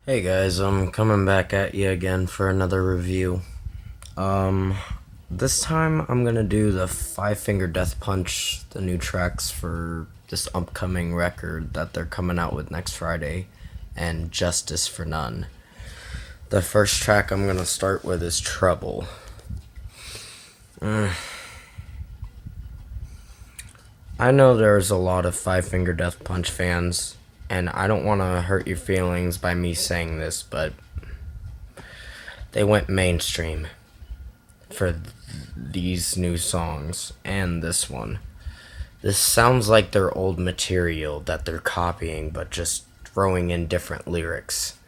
Hey guys, I'm coming back at you again for another review. Um, this time I'm gonna do the Five Finger Death Punch, the new tracks for this upcoming record that they're coming out with next Friday, and Justice for None. The first track I'm gonna start with is Trouble. I know there's a lot of Five Finger Death Punch fans, and I don't want to hurt your feelings by me saying this, but they went mainstream for these new songs and this one. This sounds like their old material that they're copying but just throwing in different lyrics.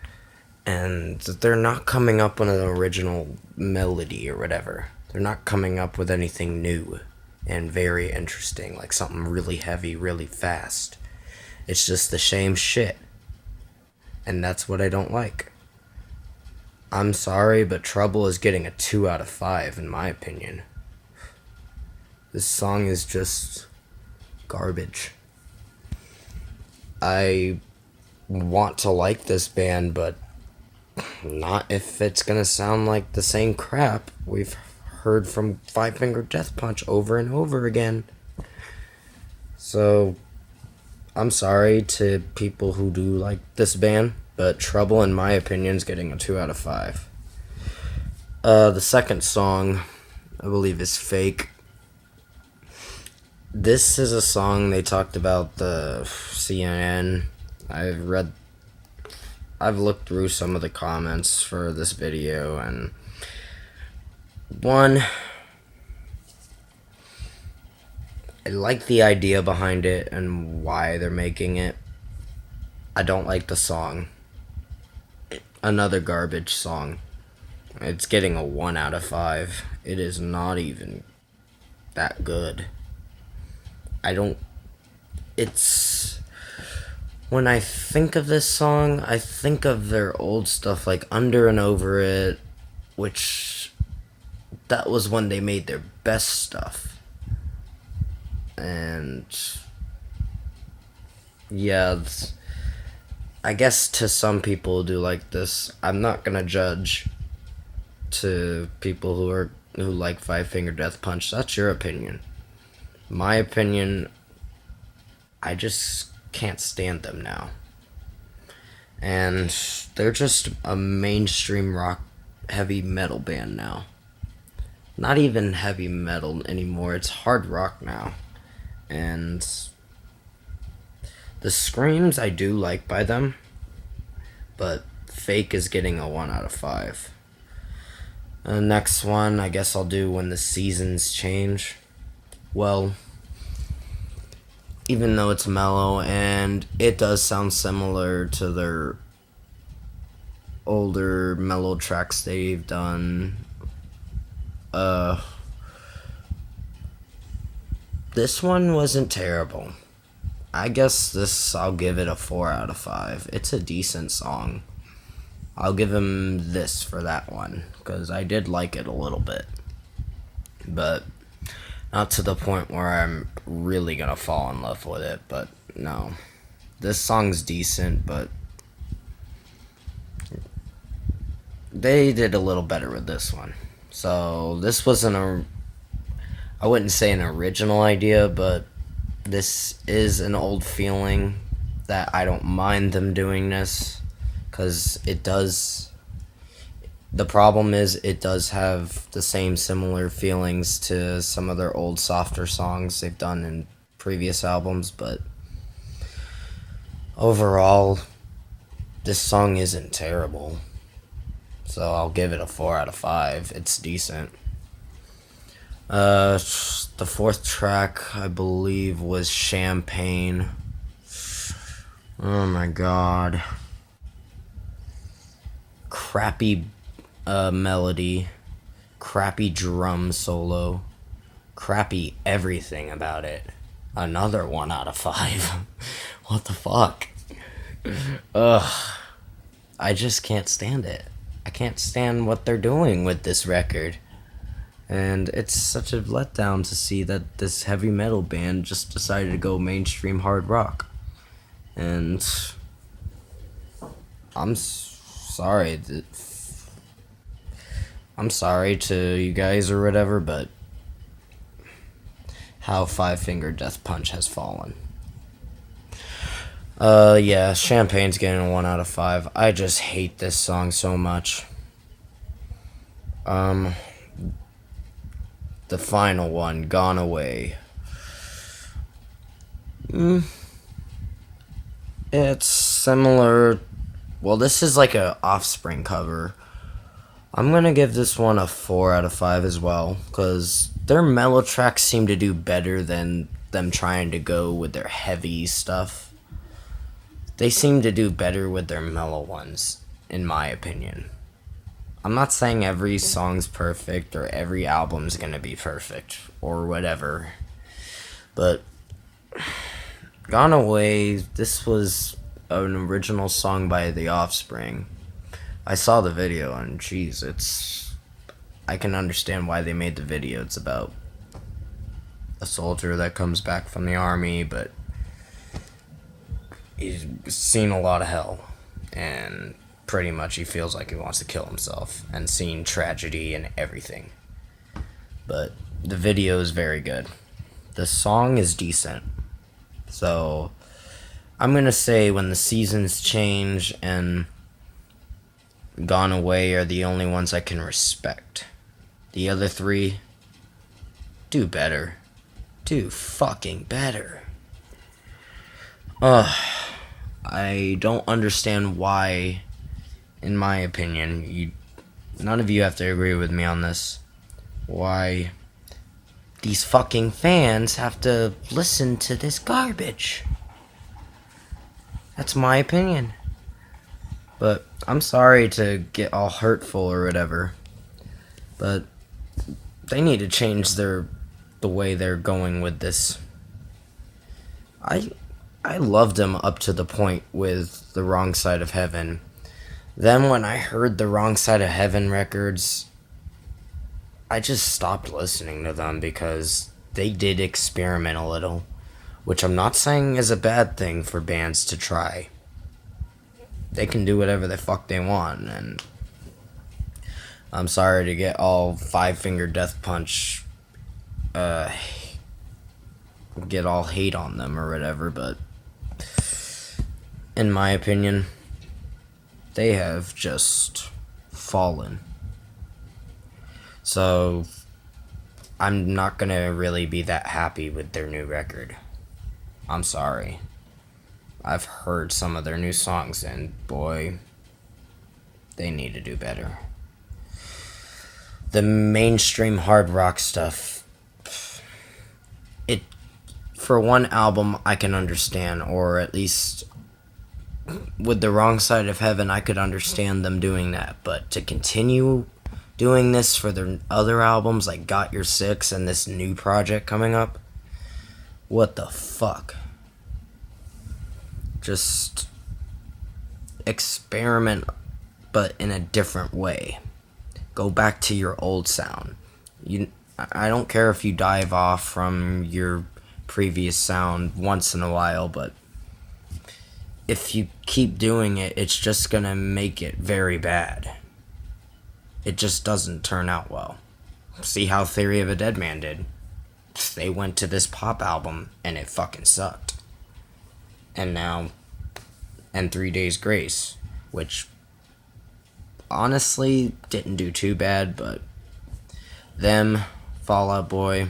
And they're not coming up with an original melody or whatever. They're not coming up with anything new and very interesting, like something really heavy, really fast. It's just the same shit. And that's what I don't like. I'm sorry, but Trouble is getting a 2 out of 5 in my opinion. This song is just garbage. I want to like this band, but not if it's gonna sound like the same crap we've heard from Five Finger Death Punch over and over again. So, I'm sorry to people who do like this band, but Trouble, in my opinion, is getting a 2 out of 5. The second song, I believe, is Fake. This is a song they talked about the CNN. I've looked through some of the comments for this video, and one, I like the idea behind it and why they're making it. I don't like the song. Another garbage song. It's getting a 1 out of 5. It is not even that good. It's when I think of this song, I think of their old stuff like Under and Over It, which that was when they made their best stuff. And yeah, I guess to some people do like this. I'm not gonna judge to people who like Five Finger Death Punch. That's your opinion. My opinion, I just can't stand them now. And they're just a mainstream rock heavy metal band now. Not even heavy metal anymore, it's hard rock now. And the screams I do like by them, but Fake is getting a 1 out of 5. The next one, I guess I'll do When the Seasons Change. Well, even though it's mellow and it does sound similar to their older mellow tracks they've done, this one wasn't terrible. I guess I'll give it a 4 out of 5. It's a decent song. I'll give him this for that one, because I did like it a little bit. But not to the point where I'm really gonna fall in love with it, but no. This song's decent, but they did a little better with this one. So this wasn't I wouldn't say an original idea, but this is an old feeling that I don't mind them doing this, because it does. The problem is it does have the same similar feelings to some of their old softer songs they've done in previous albums, but overall, this song isn't terrible. So I'll give it a 4 out of 5. It's decent. The fourth track, I believe, was Champagne. Oh my god. Crappy melody, crappy drum solo, crappy everything about it. Another 1 out of 5. What the fuck? Ugh. I just can't stand it. I can't stand what they're doing with this record. And it's such a letdown to see that this heavy metal band just decided to go mainstream hard rock. And I'm sorry. I'm sorry to you guys or whatever, but how Five Finger Death Punch has fallen. Yeah, Champagne's getting a 1 out of 5. I just hate this song so much. The final one, Gone Away. It's similar. Well, this is like a Offspring cover. I'm gonna give this one a 4 out of 5 as well, because their mellow tracks seem to do better than them trying to go with their heavy stuff. They seem to do better with their mellow ones, in my opinion. I'm not saying every song's perfect or every album's gonna be perfect or whatever, but Gone Away, this was an original song by The Offspring. I saw the video and jeez, I can understand why they made the video. It's about a soldier that comes back from the army, but he's seen a lot of hell, and pretty much he feels like he wants to kill himself, and seen tragedy and everything. But the video is very good. The song is decent. So I'm gonna say when the seasons change and Gone Away are the only ones I can respect. The other three, do better. Do fucking better. I don't understand why, in my opinion, none of you have to agree with me on this, why these fucking fans have to listen to this garbage. That's my opinion. But I'm sorry to get all hurtful or whatever, but they need to change the way they're going with this. I loved them up to the point with The Wrong Side of Heaven. Then when I heard the Wrong Side of Heaven records, I just stopped listening to them because they did experiment a little, which I'm not saying is a bad thing for bands to try. They can do whatever the fuck they want, and I'm sorry to get all Five Finger Death Punch, get all hate on them or whatever, but in my opinion, they have just fallen. So I'm not gonna really be that happy with their new record. I'm sorry. I've heard some of their new songs, and boy, they need to do better. The mainstream hard rock stuff, for one album I can understand, or at least with The Wrong Side of Heaven I could understand them doing that, but to continue doing this for their other albums like Got Your Six and this new project coming up, what the fuck? Just experiment, but in a different way. Go back to your old sound. I don't care if you dive off from your previous sound once in a while, but if you keep doing it, it's just gonna make it very bad. It just doesn't turn out well. See how Theory of a Dead Man did. They went to this pop album and it fucking sucked. And 3 Days Grace, which honestly didn't do too bad, but them, Fall Out Boy,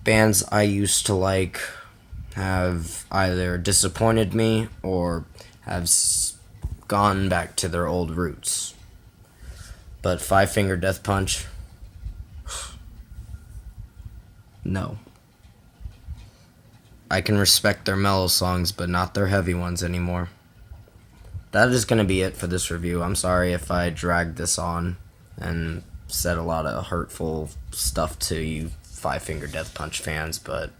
bands I used to like have either disappointed me or have gone back to their old roots. But Five Finger Death Punch, no. I can respect their mellow songs, but not their heavy ones anymore. That is going to be it for this review. I'm sorry if I dragged this on and said a lot of hurtful stuff to you Five Finger Death Punch fans, but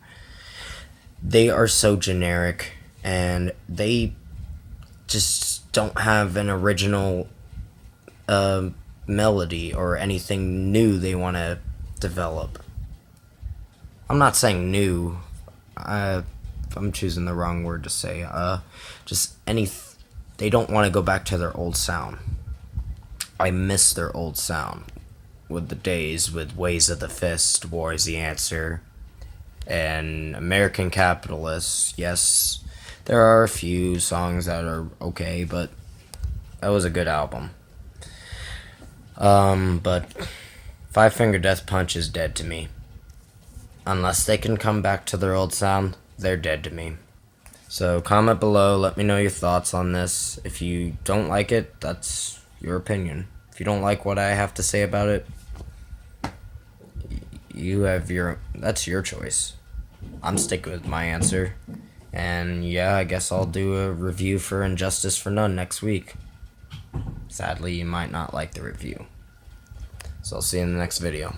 they are so generic, and they just don't have an original melody or anything new they want to develop. I'm not saying new. I'm choosing the wrong word to say. Just they don't want to go back to their old sound. I miss their old sound. With the days with Ways of the Fist, War is the Answer, and American Capitalists. Yes, there are a few songs that are okay, but that was a good album. But Five Finger Death Punch is dead to me. Unless they can come back to their old sound, they're dead to me. So comment below, let me know your thoughts on this. If you don't like it, that's your opinion. If you don't like what I have to say about it, that's your choice. I'm sticking with my answer. And yeah, I guess I'll do a review for Injustice for None next week. Sadly, you might not like the review. So I'll see you in the next video.